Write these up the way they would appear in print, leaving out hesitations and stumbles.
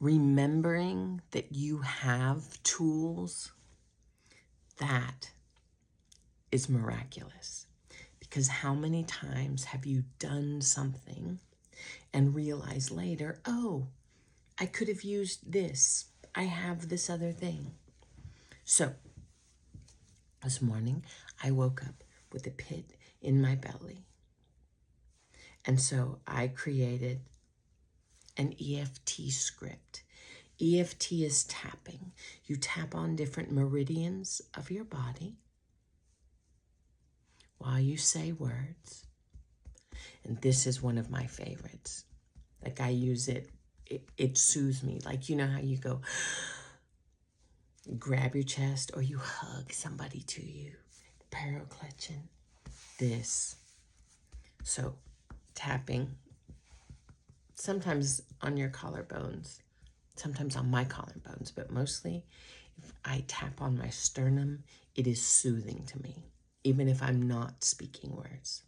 remembering that you have tools, that is miraculous. Because how many times have you done something and realized later, oh, I could have used this. I have this other thing. So this morning, I woke up with a pit in my belly. And so I created an EFT script. EFT is tapping. You tap on different meridians of your body while you say words. And this is one of my favorites. Like, I use it, it soothes me. Like, you know how you go, grab your chest, or you hug somebody to you, barrel clutching. This. So, tapping, sometimes on your collarbones, sometimes on my collarbones, but mostly if I tap on my sternum, it is soothing to me, even if I'm not speaking words.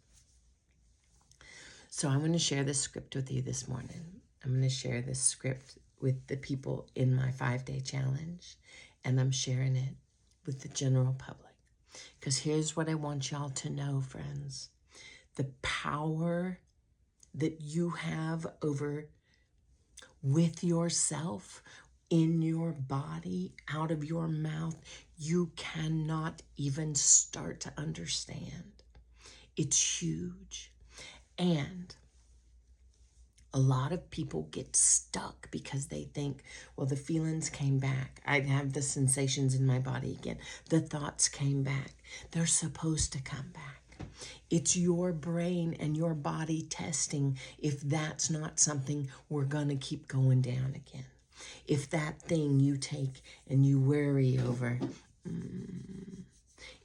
So I'm going to share this script with you this morning. I'm going to share this script with the people in my 5-day challenge, and I'm sharing it with the general public. Because here's what I want y'all to know, friends. The power that you have over with yourself, in your body, out of your mouth, you cannot even start to understand. It's huge. And a lot of people get stuck because they think, well, the feelings came back. I have the sensations in my body again. The thoughts came back. They're supposed to come back. It's your brain and your body testing if that's not something we're going to keep going down again. If that thing you take and you worry over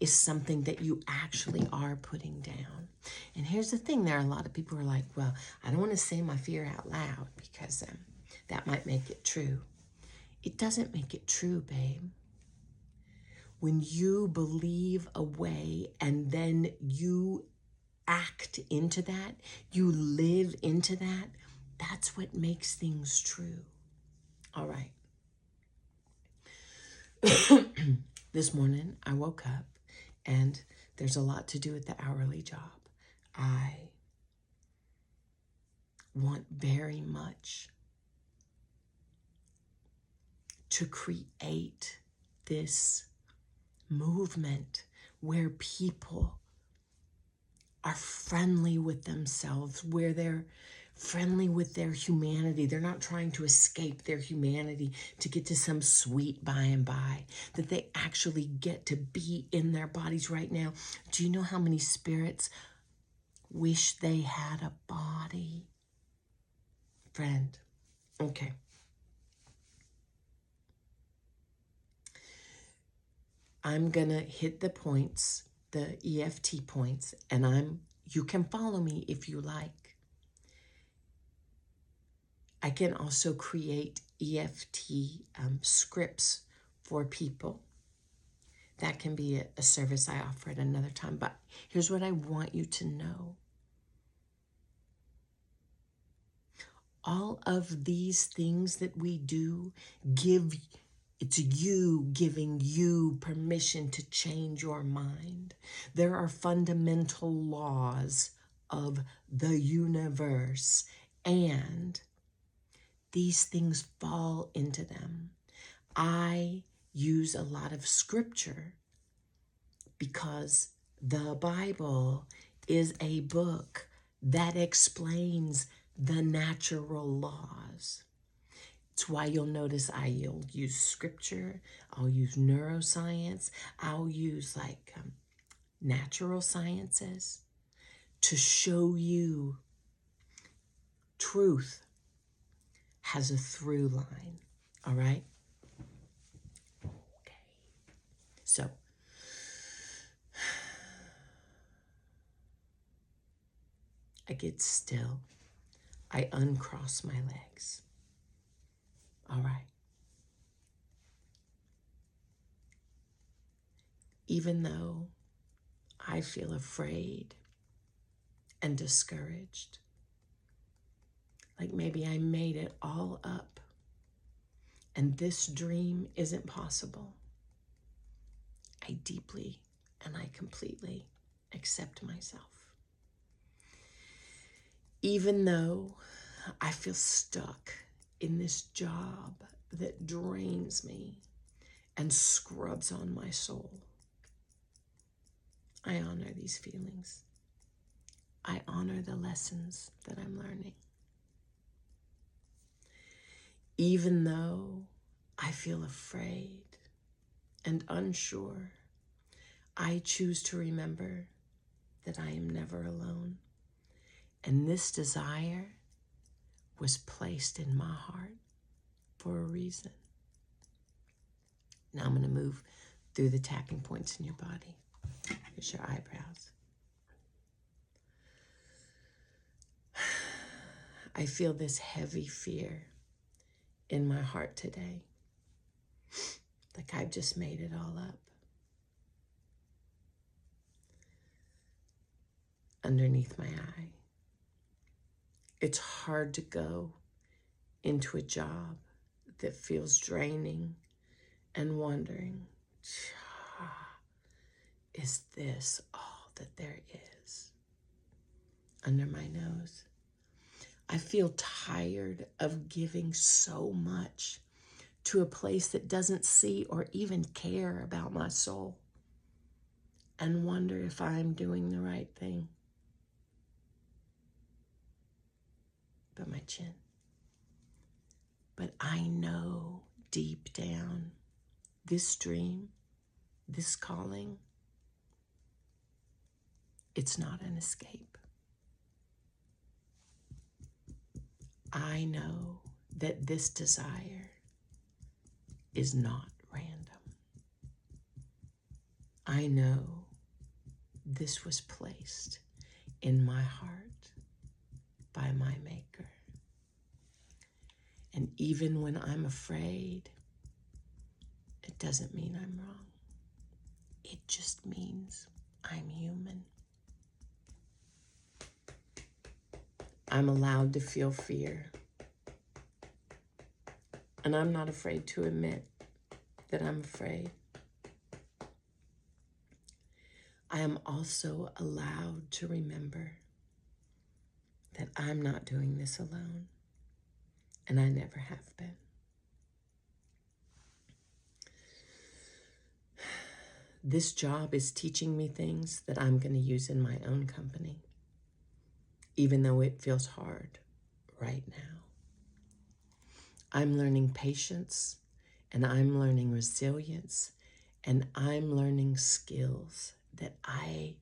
is something that you actually are putting down. And here's the thing, there are a lot of people who are like, well, I don't want to say my fear out loud because that might make it true. It doesn't make it true, babe. When you believe a way and then you act into that, you live into that, that's what makes things true. All right. This morning, I woke up, and there's a lot to do with the hourly job. I want very much to create this movement where people are friendly with themselves, where they're friendly with their humanity. They're not trying to escape their humanity to get to some sweet by and by, that they actually get to be in their bodies right now. Do you know how many spirits wish they had a body? Friend, okay. I'm gonna hit the points, the EFT points, and you can follow me if you like. I can also create EFT scripts for people. That can be a service I offer at another time. But here's what I want you to know. All of these things that we do it's you giving you permission to change your mind. There are fundamental laws of the universe, and these things fall into them. I use a lot of scripture because the Bible is a book that explains the natural laws. It's why you'll notice I'll use scripture, I'll use neuroscience, I'll use natural sciences to show you truth has a through line, all right? Okay. So, I get still. I uncross my legs. All right. Even though I feel afraid and discouraged, like maybe I made it all up, and this dream isn't possible, I deeply and I completely accept myself. Even though I feel stuck in this job that drains me and scrubs on my soul, I honor these feelings. I honor the lessons that I'm learning. Even though I feel afraid and unsure, I choose to remember that I am never alone. And this desire was placed in my heart for a reason. Now I'm going to move through the tapping points in your body. Here's your eyebrows. I feel this heavy fear in my heart today, like I've just made it all up. Underneath my eye. It's hard to go into a job that feels draining and wondering, is this all that there is? Under my nose. I feel tired of giving so much to a place that doesn't see or even care about my soul, and wonder if I'm doing the right thing. But my chin. But I know deep down, this dream, this calling, it's not an escape. I know that this desire is not random. I know this was placed in my heart by my Maker. And even when I'm afraid, it doesn't mean I'm wrong. It just means I'm human. I'm allowed to feel fear. And I'm not afraid to admit that I'm afraid. I am also allowed to remember that I'm not doing this alone, and I never have been. This job is teaching me things that I'm going to use in my own company, even though it feels hard right now. I'm learning patience, and I'm learning resilience, and I'm learning skills that I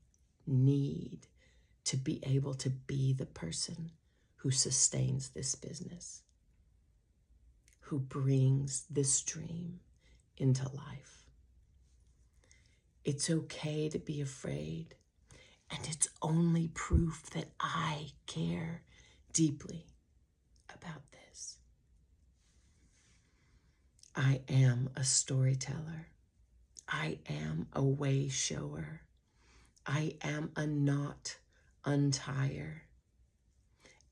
need to be able to be the person who sustains this business, who brings this dream into life. It's okay to be afraid, and it's only proof that I care deeply about this. I am a storyteller. I am a way shower. I am a knot untier.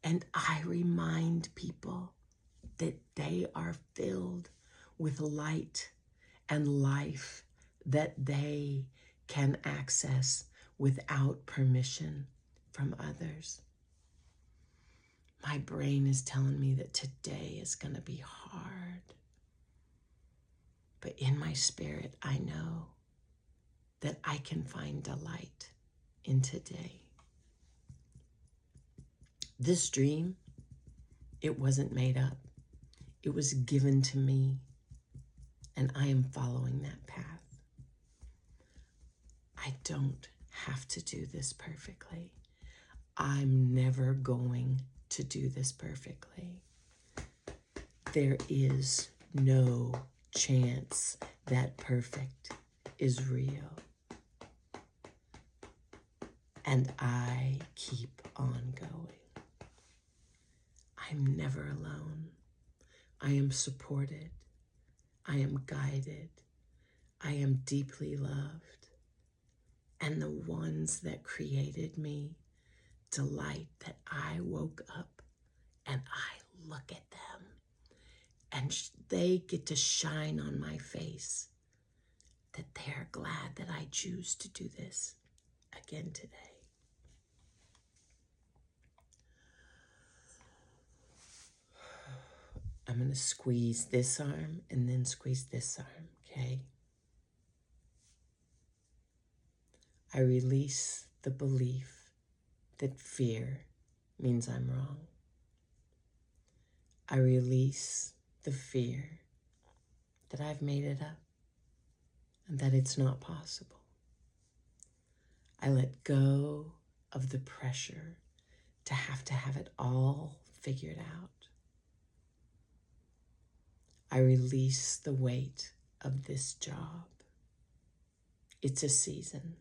And I remind people that they are filled with light and life that they can access without permission from others. My brain is telling me that today is going to be hard. But in my spirit, I know that I can find delight in today. This dream, it wasn't made up. It was given to me, and I am following that path. I don't have to do this perfectly. I'm never going to do this perfectly. There is no chance that perfect is real. And I keep on going. I'm never alone. I am supported. I am guided. I am deeply loved. And the ones that created me delight that I woke up and I look at them And they get to shine on my face that they're glad that I choose to do this again today. I'm going to squeeze this arm and then squeeze this arm, okay? I release the belief that fear means I'm wrong. I release the fear that I've made it up and that it's not possible. I let go of the pressure to have it all figured out. I release the weight of this job. It's a season,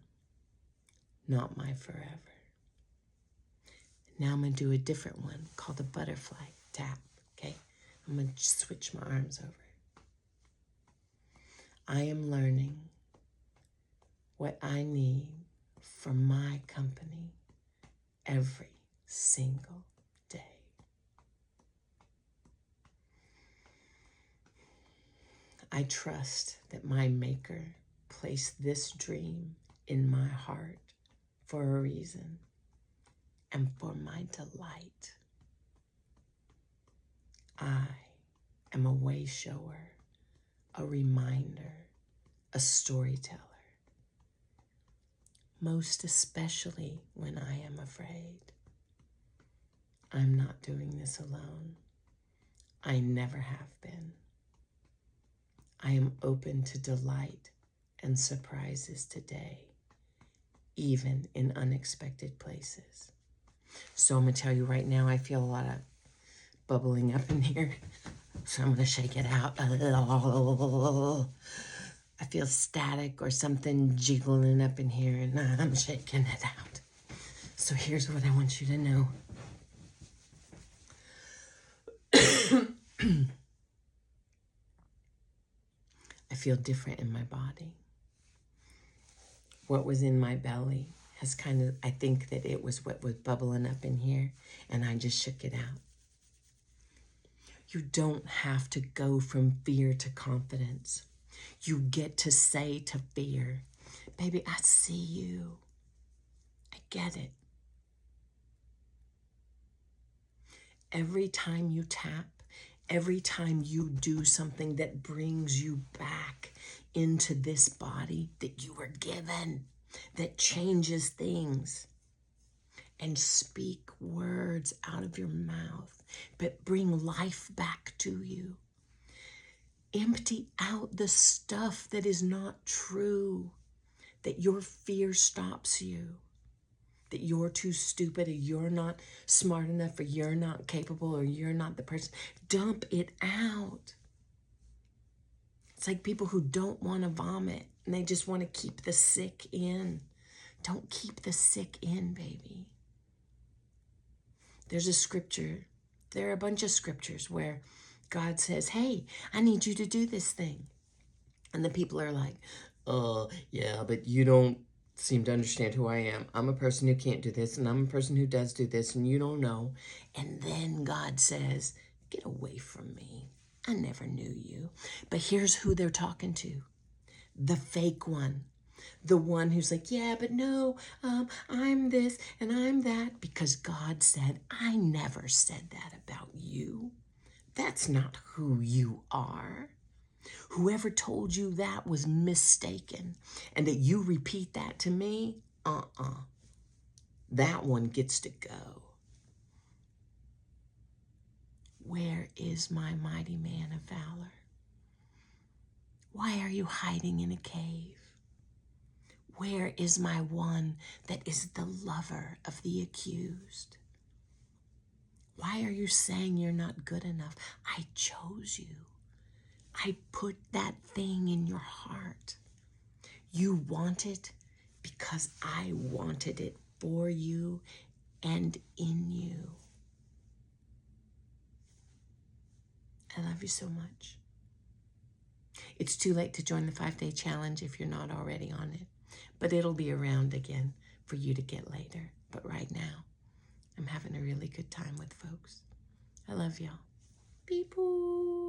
not my forever. Now I'm going to do a different one called a butterfly tap, okay? I'm going to switch my arms over. I am learning what I need for my company every single day. I trust that my Maker placed this dream in my heart for a reason and for my delight. I am a way shower, a reminder, a storyteller, most especially when I am afraid. I'm not doing this alone. I never have been. I am open to delight and surprises today, even in unexpected places. So I'm going to tell you right now, I feel a lot of bubbling up in here. So I'm going to shake it out. I feel static or something jiggling up in here, and I'm shaking it out. So here's what I want you to know. I feel different in my body. What was in my belly has kind of, I think that it was what was bubbling up in here, and I just shook it out. You don't have to go from fear to confidence. You get to say to fear, baby, I see you. I get it. Every time you tap, every time you do something that brings you back into this body that you were given, that changes things, and speak words out of your mouth, but bring life back to you. Empty out the stuff that is not true, that your fear stops you, that you're too stupid, or you're not smart enough, or you're not capable, or you're not the person. Dump it out. It's like people who don't want to vomit and they just want to keep the sick in. Don't keep the sick in, baby. There's a scripture. There are a bunch of scriptures where God says, hey, I need you to do this thing. And the people are like, yeah, but you don't seem to understand who I am. I'm a person who can't do this, and I'm a person who does do this, and you don't know. And then God says, get away from me. I never knew you. But here's who they're talking to. The fake one. The one who's like, yeah, but no, I'm this and I'm that. Because God said, I never said that about you. That's not who you are. Whoever told you that was mistaken. And that you repeat that to me, that one gets to go. Where is my mighty man of valor? Why are you hiding in a cave? Where is my one that is the lover of the accused? Why are you saying you're not good enough? I chose you. I put that thing in your heart. You want it because I wanted it for you and in you. I love you so much. It's too late to join the 5-day challenge if you're not already on it, but it'll be around again for you to get later. But right now, I'm having a really good time with folks. I love y'all. Beep-boo.